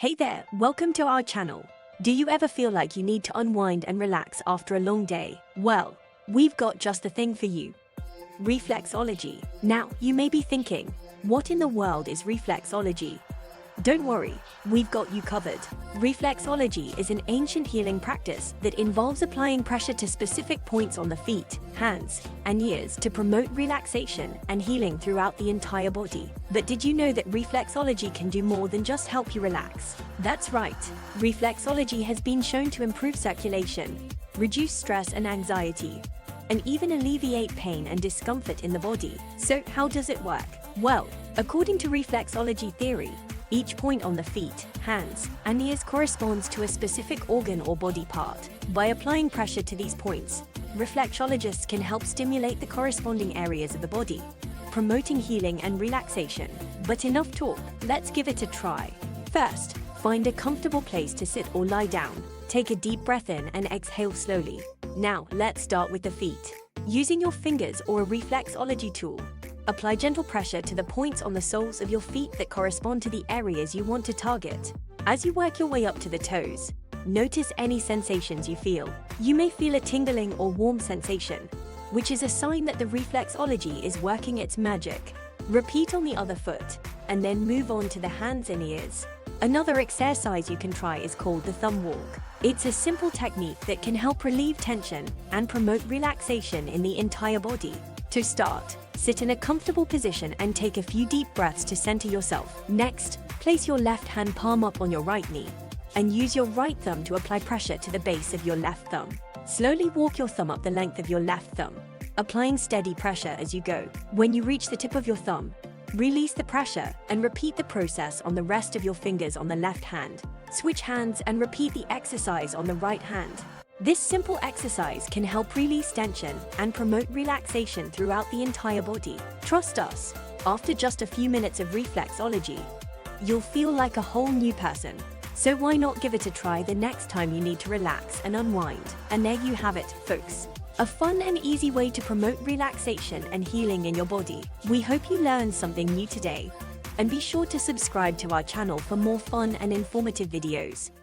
Hey there, welcome to our channel. Do you ever feel like you need to unwind and relax after a long day? Well, we've got just the thing for you. Reflexology. Now, you may be thinking, what in the world is reflexology? Don't worry, we've got you covered. Reflexology is an ancient healing practice that involves applying pressure to specific points on the feet, hands, and ears to promote relaxation and healing throughout the entire body. But did you know that reflexology can do more than just help you relax? That's right, reflexology has been shown to improve circulation, reduce stress and anxiety, and even alleviate pain and discomfort in the body. So how does it work? Well, according to reflexology theory, each point on the feet, hands, and ears corresponds to a specific organ or body part. By applying pressure to these points, reflexologists can help stimulate the corresponding areas of the body, promoting healing and relaxation. But enough talk, let's give it a try. First, find a comfortable place to sit or lie down. Take a deep breath in and exhale slowly. Now, let's start with the feet. Using your fingers or a reflexology tool, apply gentle pressure to the points on the soles of your feet that correspond to the areas you want to target. As you work your way up to the toes, notice any sensations you feel. You may feel a tingling or warm sensation, which is a sign that the reflexology is working its magic. Repeat on the other foot, and then move on to the hands and ears. Another exercise you can try is called the thumb walk. It's a simple technique that can help relieve tension and promote relaxation in the entire body. To start, sit in a comfortable position and take a few deep breaths to center yourself. Next, place your left hand palm up on your right knee and use your right thumb to apply pressure to the base of your left thumb. Slowly walk your thumb up the length of your left thumb, applying steady pressure as you go. When you reach the tip of your thumb, release the pressure and repeat the process on the rest of your fingers on the left hand. Switch hands and repeat the exercise on the right hand. This simple exercise can help release tension and promote relaxation throughout the entire body. Trust us, after just a few minutes of reflexology, you'll feel like a whole new person. So why not give it a try the next time you need to relax and unwind? And there you have it, folks. A fun and easy way to promote relaxation and healing in your body. We hope you learned something new today. And be sure to subscribe to our channel for more fun and informative videos.